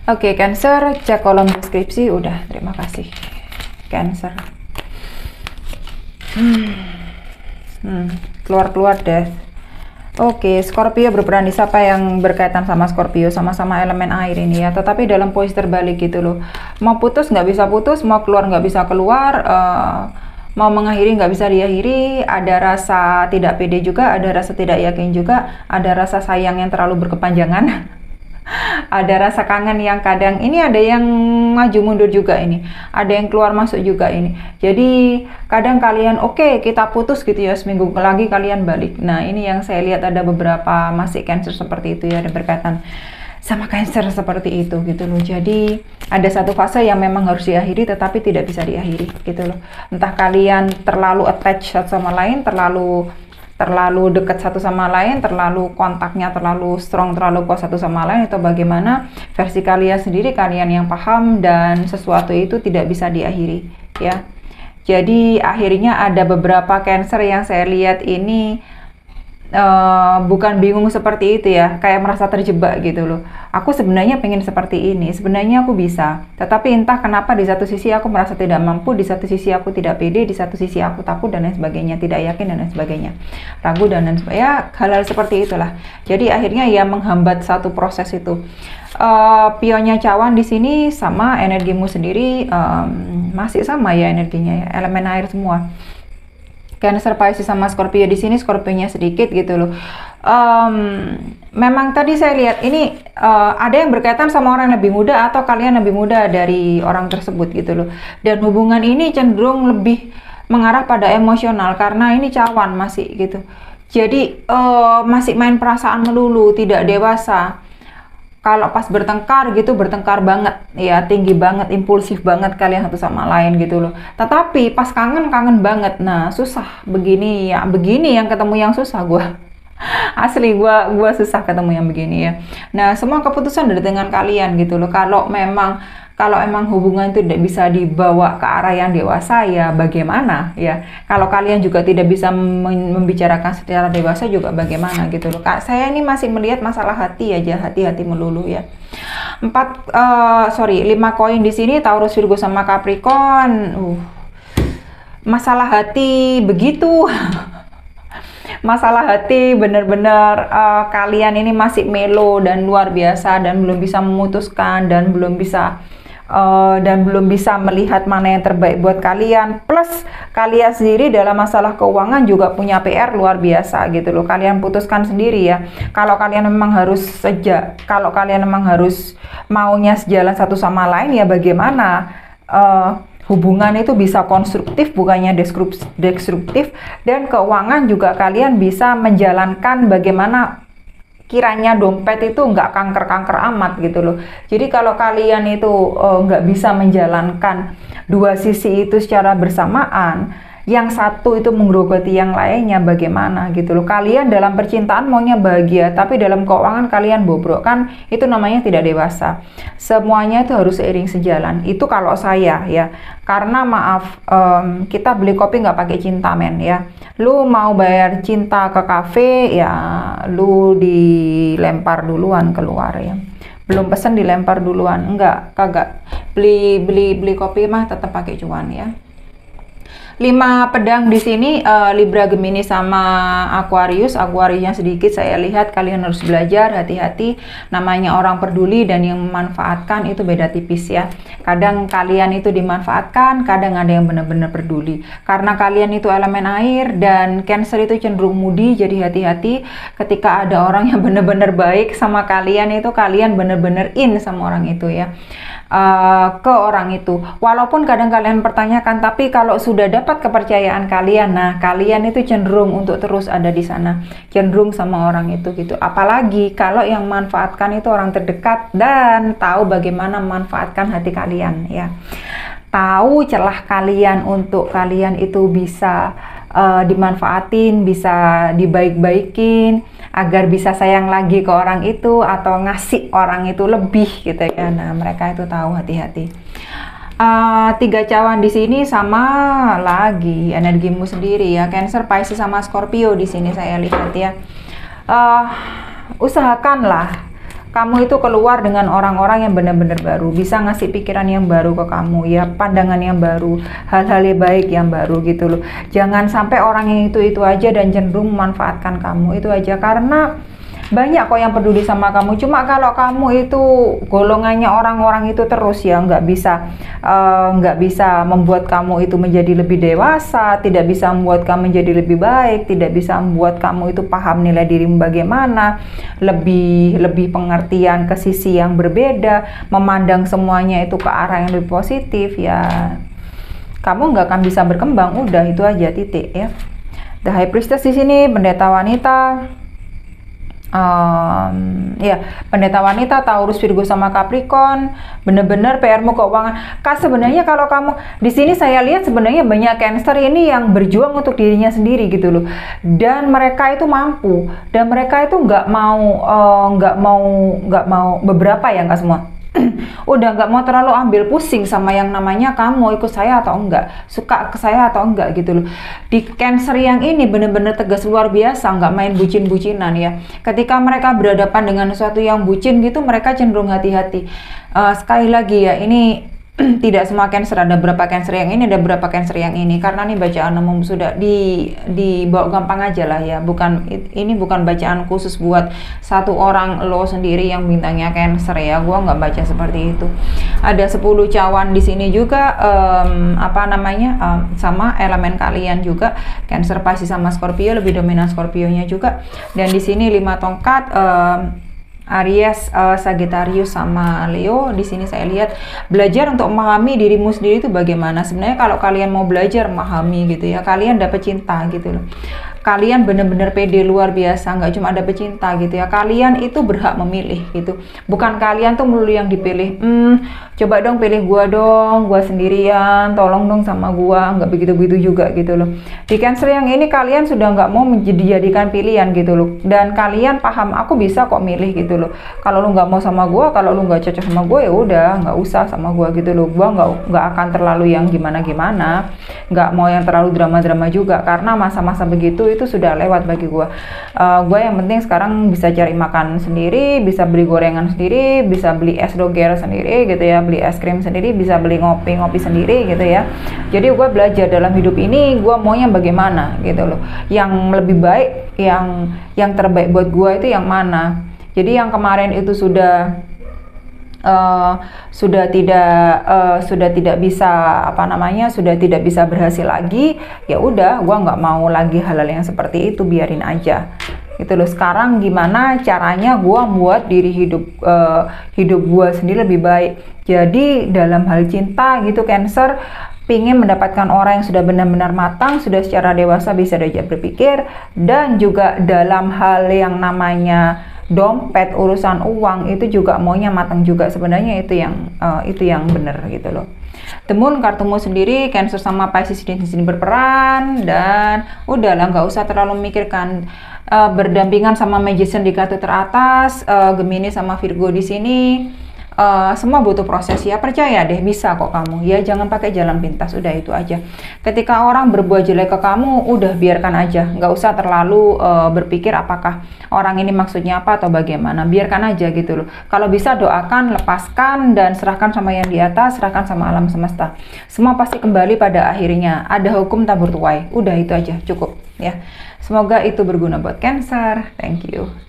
Oke, Cancer, cek kolom deskripsi udah. Terima kasih. Cancer. Keluar-keluar Death. Oke, Scorpio berperan di siapa yang berkaitan sama Scorpio, sama-sama elemen air ini ya, tetapi dalam posisi terbalik gitu loh. Mau putus nggak bisa putus, mau keluar nggak bisa keluar, mau mengakhiri nggak bisa diakhiri, ada rasa tidak pede juga, ada rasa tidak yakin juga, ada rasa sayang yang terlalu berkepanjangan. Ada rasa kangen yang kadang ini, ada yang maju mundur juga ini, ada yang keluar masuk juga ini. Jadi kadang kalian oke, kita putus gitu ya, seminggu lagi kalian balik. Nah ini yang saya lihat ada beberapa masih Cancer seperti itu ya, ada berkaitan sama Cancer seperti itu gitu loh. Jadi ada satu fase yang memang harus diakhiri tetapi tidak bisa diakhiri gitu loh. Entah kalian terlalu attach satu sama lain, terlalu dekat satu sama lain, terlalu kontaknya terlalu strong, terlalu kuat satu sama lain, atau bagaimana versi kalian sendiri, kalian yang paham dan sesuatu itu tidak bisa diakhiri ya. Jadi akhirnya ada beberapa Cancer yang saya lihat ini bukan bingung seperti itu ya, kayak merasa terjebak gitu loh. Aku sebenarnya pengen seperti ini, sebenarnya aku bisa, tetapi entah kenapa di satu sisi aku merasa tidak mampu, di satu sisi aku tidak pede, di satu sisi aku takut dan lain sebagainya, tidak yakin dan lain sebagainya, ragu dan lain sebagainya, ya, hal-hal seperti itulah. Jadi akhirnya ya menghambat satu proses itu. Pionnya cawan di sini sama energimu sendiri, masih sama ya energinya ya, elemen air semua. Cancer, Pisces sama Scorpio di sini, Scorpionya sedikit gitu loh. Memang tadi saya lihat ini ada yang berkaitan sama orang yang lebih muda atau kalian lebih muda dari orang tersebut gitu loh. Dan hubungan ini cenderung lebih mengarah pada emosional karena ini cawan masih gitu. Jadi masih main perasaan melulu, tidak dewasa. Kalau pas bertengkar gitu, bertengkar banget ya, tinggi banget, impulsif banget kalian satu sama lain gitu loh. Tetapi pas kangen, kangen banget. Nah susah begini ya, begini yang ketemu yang susah gue. Asli gue susah ketemu yang begini ya. Nah semua keputusan dari dengan kalian gitu loh. Kalau emang hubungan itu tidak bisa dibawa ke arah yang dewasa ya bagaimana ya. Kalau kalian juga tidak bisa membicarakan secara dewasa juga bagaimana gitu loh. Kak, saya ini masih melihat masalah hati aja, hati-hati melulu ya. 5 koin di sini, Taurus, Virgo sama Capricorn. Masalah hati begitu. Masalah hati bener-bener kalian ini masih melo dan luar biasa dan belum bisa memutuskan dan belum bisa melihat mana yang terbaik buat kalian. Plus kalian sendiri dalam masalah keuangan juga punya PR luar biasa gitu loh. Kalian putuskan sendiri ya. Kalau kalian memang harus maunya sejalan satu sama lain ya bagaimana hubungan itu bisa konstruktif bukannya destruktif, dan keuangan juga kalian bisa menjalankan bagaimana kiranya dompet itu nggak kanker-kanker amat gitu loh. Jadi kalau kalian itu nggak bisa menjalankan dua sisi itu secara bersamaan, yang satu itu menggerogoti yang lainnya bagaimana gitu loh. Kalian dalam percintaan maunya bahagia, tapi dalam keuangan kalian bobrok, kan itu namanya tidak dewasa. Semuanya itu harus seiring sejalan. Itu kalau saya ya, karena maaf, kita beli kopi nggak pakai cinta men ya. Lu mau bayar cinta ke kafe ya, lu dilempar duluan keluar ya. Belum pesen dilempar duluan, enggak, kagak. Beli kopi mah tetap pakai cuan ya. 5 pedang di sini, Libra, Gemini sama Aquarius. Aquariusnya sedikit saya lihat, kalian harus belajar hati-hati. Namanya orang peduli dan yang memanfaatkan itu beda tipis ya. Kadang kalian itu dimanfaatkan, kadang ada yang benar-benar peduli. Karena kalian itu elemen air dan Cancer itu cenderung moody, jadi hati-hati ketika ada orang yang benar-benar baik sama kalian, itu kalian benar-benar in sama orang itu ya. Ke orang itu, walaupun kadang kalian pertanyakan, tapi kalau sudah dapat kepercayaan kalian, nah kalian itu cenderung untuk terus ada di sana, cenderung sama orang itu gitu. Apalagi kalau yang manfaatkan itu orang terdekat dan tahu bagaimana memanfaatkan hati kalian ya, tahu celah kalian untuk kalian itu bisa dimanfaatin, bisa dibaik-baikin agar bisa sayang lagi ke orang itu atau ngasih orang itu lebih gitu ya. Nah mereka itu tahu, hati-hati. 3 cawan di sini sama lagi energimu sendiri ya, Cancer, Pisces sama Scorpio di sini saya lihat ya. Usahakanlah kamu itu keluar dengan orang-orang yang benar-benar baru, bisa ngasih pikiran yang baru ke kamu ya, pandangan yang baru, hal-hal yang baik yang baru gitu loh. Jangan sampai orang yang itu aja dan cenderung memanfaatkan kamu itu aja, karena banyak kok yang peduli sama kamu. Cuma kalau kamu itu golongannya orang-orang itu terus ya, nggak bisa membuat kamu itu menjadi lebih dewasa, tidak bisa membuat kamu menjadi lebih baik, tidak bisa membuat kamu itu paham nilai dirimu bagaimana, lebih pengertian ke sisi yang berbeda, memandang semuanya itu ke arah yang lebih positif ya, kamu nggak akan bisa berkembang. Udah itu aja, titik ya. The High Priestess di sini pendeta wanita. Ya, pendeta wanita Taurus, Virgo sama Capricorn, bener-bener PR-mu keuangan. Kak, sebenarnya kalau kamu di sini saya lihat sebenarnya banyak Cancer ini yang berjuang untuk dirinya sendiri gitu loh. Dan mereka itu mampu, dan mereka itu nggak mau beberapa ya, nggak semua. Udah nggak mau terlalu ambil pusing sama yang namanya kamu ikut saya atau enggak, suka ke saya atau enggak gitu loh. Di Cancer yang ini bener-bener tegas luar biasa, nggak main bucin-bucinan ya. Ketika mereka berhadapan dengan sesuatu yang bucin gitu, mereka cenderung hati-hati. Sekali lagi ya, ini tidak semua Cancer, ada berapa Cancer yang ini, ada berapa Cancer yang ini, karena nih bacaan umum sudah dibawa gampang aja lah ya, ini bukan bacaan khusus buat satu orang lo sendiri yang bintangnya Cancer ya, gua nggak baca seperti itu. Ada 10 cawan di sini juga, sama elemen kalian juga, Cancer, Pisces sama Scorpio, lebih dominan Scorpionya juga. Dan di sini 5 tongkat, Aries, Sagittarius sama Leo. Di sini saya lihat belajar untuk memahami dirimu sendiri itu bagaimana. Sebenarnya kalau kalian mau belajar memahami gitu ya, kalian dapat cinta gitu loh. Kalian bener-bener pede luar biasa, nggak cuma dapet cinta gitu ya, kalian itu berhak memilih gitu, bukan kalian tuh melulu yang dipilih. Coba dong pilih gua dong, gua sendirian, tolong dong sama gua, nggak begitu-begitu juga gitu loh. Di Cancer yang ini kalian sudah nggak mau menjadikan pilihan gitu loh, dan kalian paham aku bisa kok milih gitu loh. Kalau lu nggak mau sama gua, kalau lu nggak cocok sama gua ya udah nggak usah sama gua gitu loh. Gua nggak akan terlalu yang gimana-gimana, nggak mau yang terlalu drama-drama juga, karena masa-masa begitu itu sudah lewat bagi gue. Gue yang penting sekarang bisa cari makan sendiri, bisa beli gorengan sendiri, bisa beli es doger sendiri gitu ya, beli es krim sendiri, bisa beli ngopi sendiri gitu ya. Jadi gue belajar dalam hidup ini, gue maunya bagaimana gitu loh, yang lebih baik, yang terbaik buat gue itu yang mana. Jadi yang kemarin itu sudah tidak bisa sudah tidak bisa berhasil lagi, ya udah gua nggak mau lagi hal-hal yang seperti itu, biarin aja gitu loh. Sekarang gimana caranya gua buat diri hidup gua sendiri lebih baik. Jadi dalam hal cinta gitu, Cancer pingin mendapatkan orang yang sudah benar-benar matang, sudah secara dewasa bisa diajak berpikir, dan juga dalam hal yang namanya dompet, urusan uang itu juga maunya matang juga. Sebenarnya itu yang benar gitu loh. The Moon, kartumu sendiri Cancer sama Pisces di sini berperan, dan udahlah nggak usah terlalu memikirkan. Berdampingan sama Magician di kartu teratas, Gemini sama Virgo di sini. Semua butuh proses ya, percaya deh bisa kok kamu ya, jangan pakai jalan pintas, udah itu aja. Ketika orang berbuat jelek ke kamu, udah biarkan aja, nggak usah terlalu berpikir apakah orang ini maksudnya apa atau bagaimana, biarkan aja gitu loh. Kalau bisa doakan, lepaskan, dan serahkan sama yang di atas, serahkan sama alam semesta. Semua pasti kembali pada akhirnya, ada hukum tabur tuai, udah itu aja cukup ya. Semoga itu berguna buat Cancer. Thank you.